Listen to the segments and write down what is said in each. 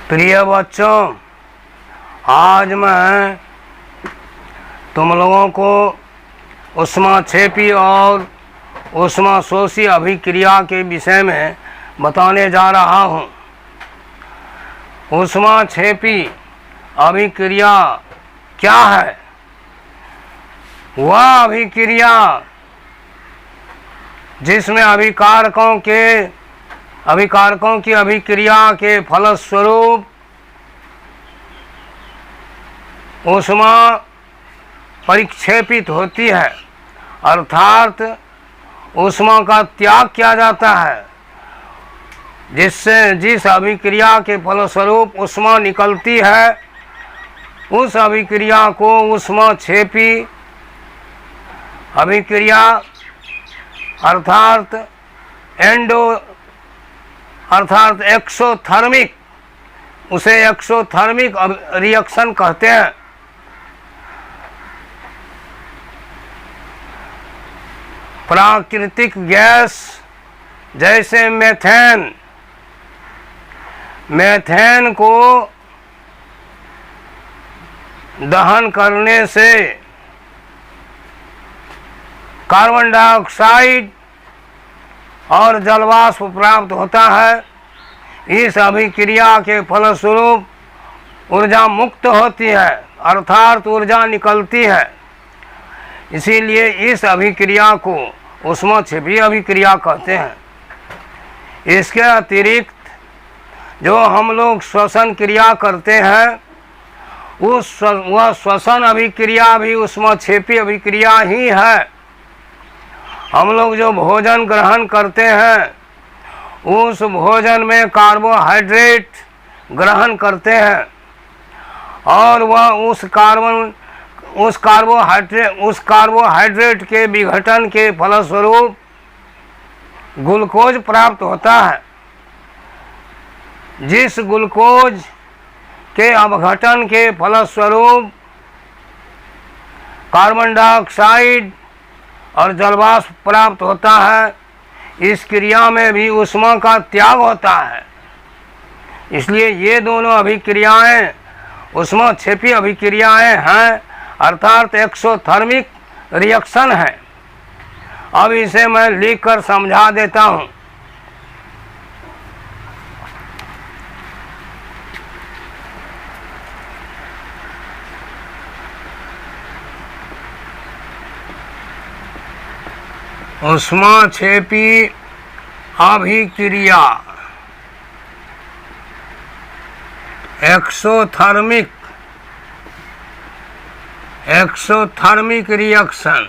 प्रिय बच्चों, आज मैं तुम लोगों को ऊष्माक्षेपी और ऊष्माशोषी अभिक्रिया के विषय में बताने जा रहा हूँ। ऊष्माक्षेपी अभिक्रिया क्या है? वह अभिक्रिया जिसमें अभिकारकों की अभिक्रिया के फलस्वरूप ऊष्मा परिक्षेपित होती है, अर्थात ऊष्मा का त्याग किया जाता है, जिस अभिक्रिया के फलस्वरूप ऊष्मा निकलती है उस अभिक्रिया को ऊष्माक्षेपी अभिक्रिया अर्थात एक्सोथर्मिक, उसे एक्सोथर्मिक रिएक्शन कहते हैं। प्राकृतिक गैस जैसे मेथेन को दहन करने से कार्बन डाइऑक्साइड और जलवाष्प प्राप्त होता है। इस अभिक्रिया के फलस्वरूप ऊर्जा मुक्त होती है, अर्थात ऊर्जा निकलती है। इसीलिए इस अभिक्रिया को ऊष्माक्षेपी अभिक्रिया कहते हैं। इसके अतिरिक्त जो हम लोग श्वसन क्रिया करते हैं वह श्वसन अभिक्रिया भी ऊष्माक्षेपी अभिक्रिया ही है। हम लोग जो भोजन ग्रहण करते हैं उस भोजन में कार्बोहाइड्रेट ग्रहण करते हैं और वह उस कार्बोहाइड्रेट के विघटन के फलस्वरूप ग्लूकोज प्राप्त होता है। जिस ग्लूकोज के अपघटन के फलस्वरूप कार्बन डाइऑक्साइड और जलवाष्प प्राप्त होता है, इस क्रिया में भी ऊष्मा का त्याग होता है। इसलिए ये दोनों अभिक्रियाएं ऊष्माक्षेपी अभिक्रियाएं हैं, अर्थात एक्सोथर्मिक रिएक्शन है। अब इसे मैं लिखकर समझा देता हूँ। ऊष्माक्षेपी अभिक्रिया एक्सोथर्मिक रिएक्शन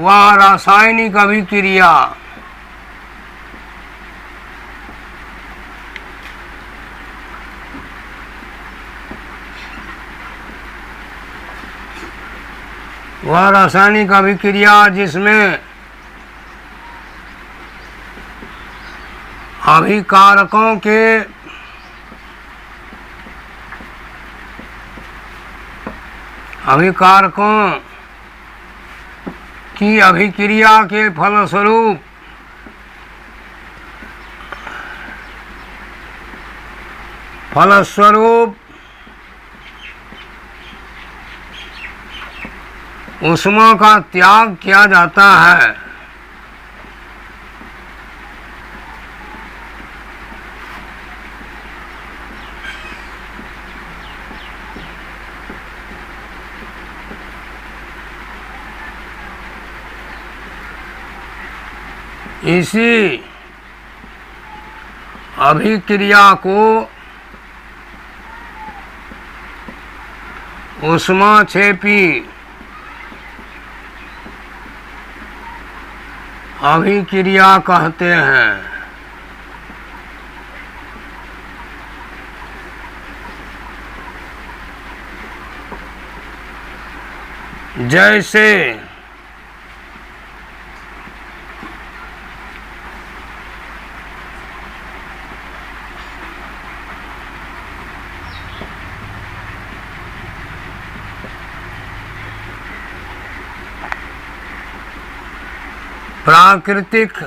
वह रासायनिक अभिक्रिया जिसमें अभिकारकों की अभिक्रिया के फलस्वरूप ऊष्मा का त्याग किया जाता है। इसी अभिक्रिया को ऊष्माक्षेपी अभिक्रिया कहते हैं। जैसे प्राकृतिक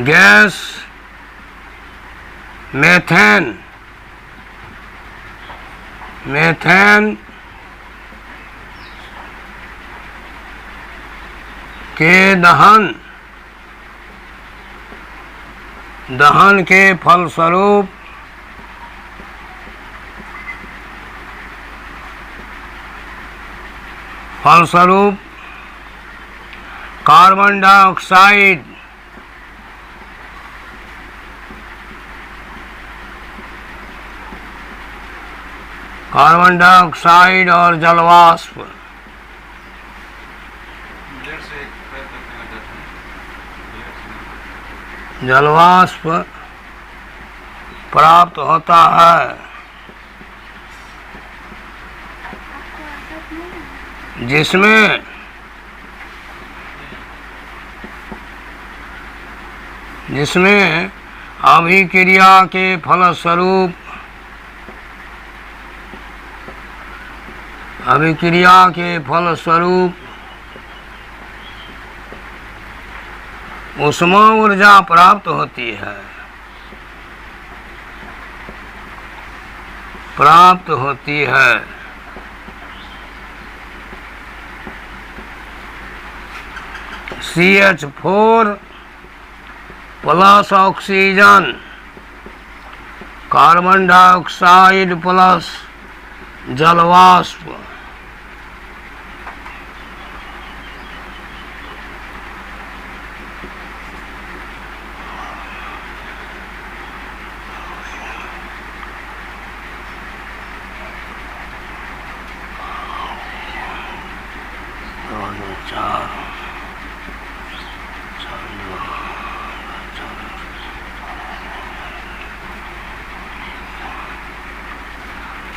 गैस मेथेन के दहन के फलस्वरूप कार्बन डाइऑक्साइड और जलवाष्प प्राप्त होता है, जिसमें अभिक्रिया के फलस्वरूप ऊष्मा ऊर्जा प्राप्त होती है। CH4 plus oxygen, carbon dioxide plus जलवाष्प,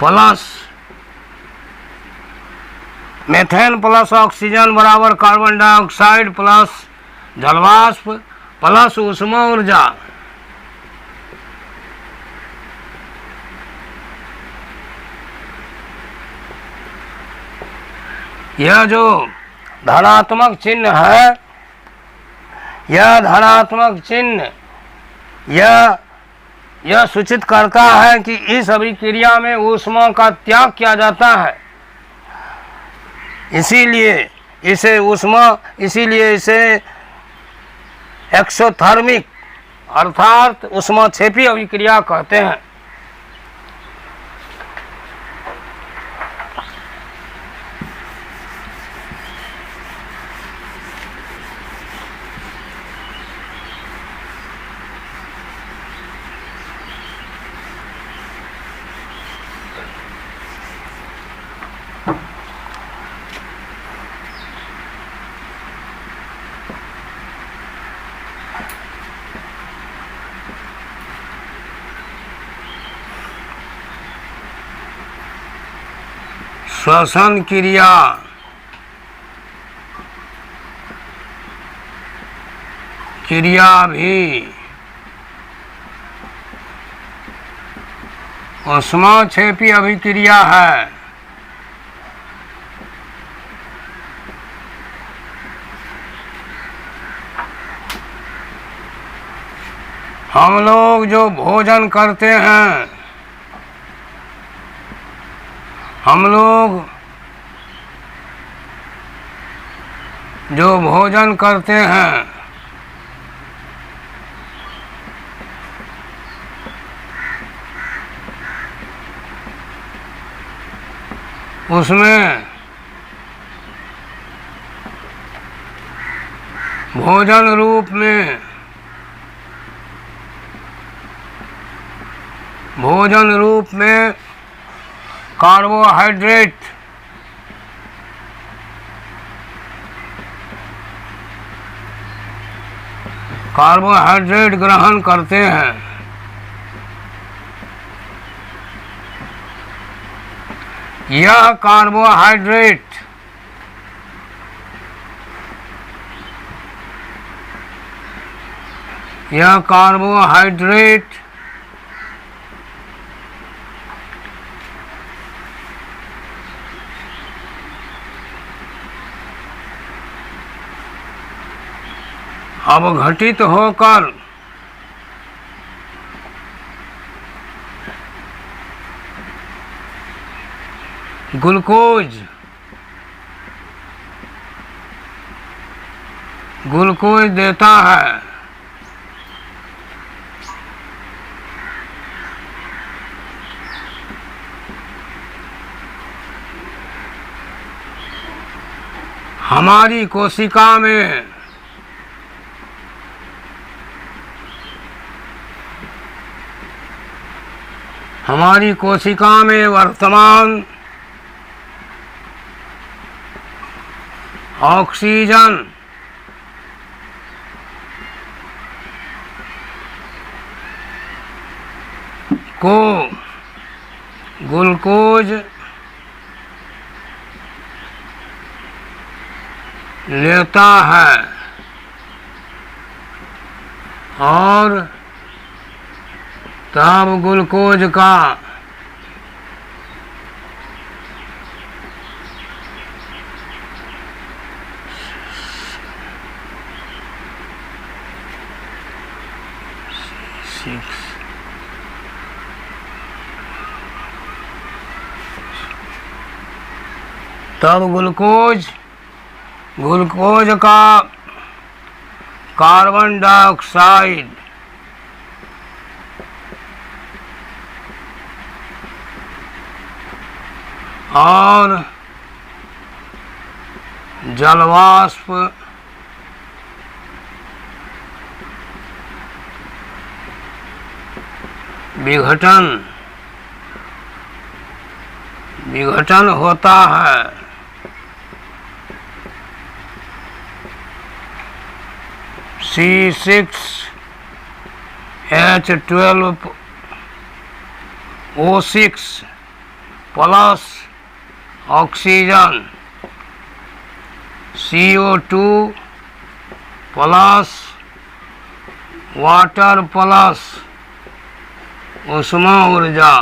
प्लस मेथेन प्लस ऑक्सीजन बराबर कार्बन डाइऑक्साइड प्लस जलवाष्प प्लस ऊष्मा ऊर्जा। यह जो धनात्मक चिन्ह है, यह सूचित करता है कि इस अभिक्रिया में ऊष्मा का त्याग किया जाता है। इसीलिए इसे एक्सोथर्मिक अर्थात ऊष्माक्षेपी अभिक्रिया कहते हैं। श्वसन क्रिया भी ऊष्माक्षेपी अभिक्रिया है। हम लोग जो भोजन करते हैं, उसमें भोजन रूप में कार्बोहाइड्रेट ग्रहण करते हैं। यह कार्बोहाइड्रेट अवघटित होकर ग्लूकोज देता है। हमारी कोशिका में वर्तमान ऑक्सीजन को ग्लूकोज लेता है और तब ग्लूकोज का ग्लूकोज का कार्बन डाइऑक्साइड और जलवाष्प विघटन होता है। C6H12O6 plus oxygen CO2 plus water plus ऊष्मा ऊर्जा।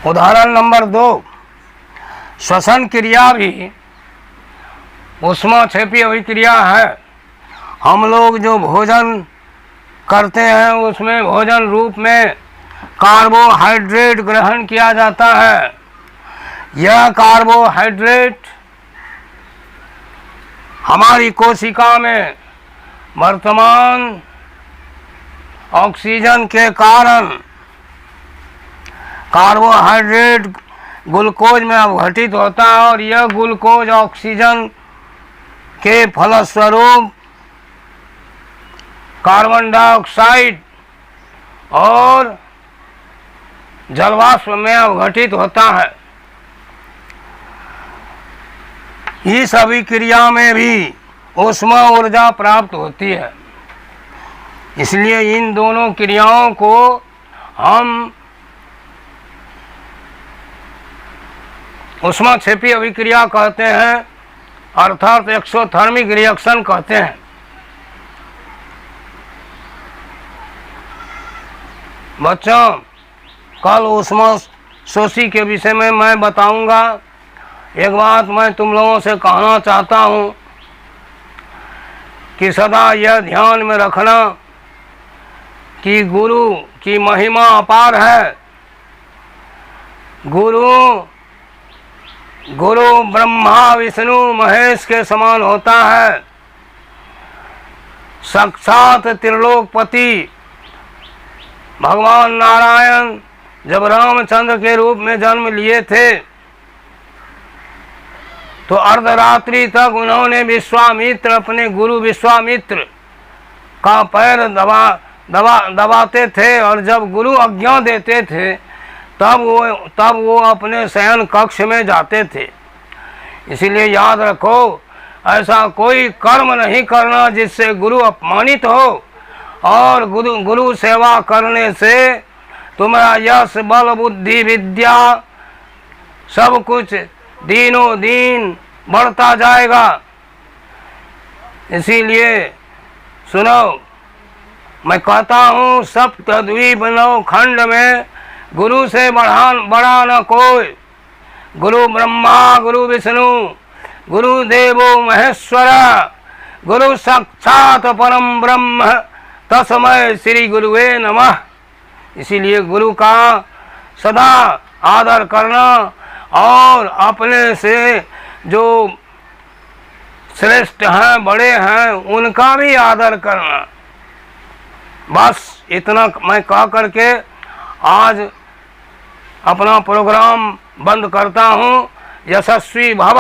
उदाहरण नंबर 2, श्वसन क्रिया भी ऊष्माक्षेपी अभिक्रिया है। हम लोग जो भोजन करते हैं उसमें भोजन रूप में कार्बोहाइड्रेट ग्रहण किया जाता है। यह कार्बोहाइड्रेट हमारी कोशिका में वर्तमान ऑक्सीजन के कारण कार्बोहाइड्रेट ग्लूकोज में अवघटित होता है और यह ग्लूकोज ऑक्सीजन के फलस्वरूप कार्बन डाइऑक्साइड और जलवाष्प में अवघटित होता है। इस अभिक्रिया में भी ऊष्मा ऊर्जा प्राप्त होती है। इसलिए इन दोनों क्रियाओं को हम ऊष्माक्षेपी अभिक्रिया कहते हैं, अर्थात एक्सोथर्मिक रिएक्शन कहते हैं। बच्चों, कल ऊष्मा शोषी के विषय में मैं बताऊंगा। एक बात मैं तुम लोगों से कहना चाहता हूं कि सदा यह ध्यान में रखना कि गुरु की महिमा अपार है। गुरु ब्रह्मा विष्णु महेश के समान होता है। साक्षात त्रिलोकपति भगवान नारायण जब रामचंद्र के रूप में जन्म लिए थे तो अर्धरात्रि तक उन्होंने विश्वामित्र, अपने गुरु विश्वामित्र का पैर दबाते थे और जब गुरु आज्ञा देते थे तब वो अपने शयन कक्ष में जाते थे। इसीलिए याद रखो, ऐसा कोई कर्म नहीं करना जिससे गुरु अपमानित हो, और गुरु सेवा करने से तुम्हारा यश बल बुद्धि विद्या सब कुछ दिनों दिन बढ़ता जाएगा। इसीलिए सुनो, मैं कहता हूँ सप्तद्वीप नौ खंड में गुरु से बड़ा न कोई। गुरु ब्रह्मा गुरु विष्णु गुरु देवो महेश्वर गुरु साक्षात परम ब्रह्म तस्मै श्री गुरुवे नमः। इसीलिए गुरु का सदा आदर करना और अपने से जो श्रेष्ठ हैं, बड़े हैं, उनका भी आदर करना। बस इतना मैं कह करके आज अपना प्रोग्राम बंद करता हूँ। यशस्वी भव।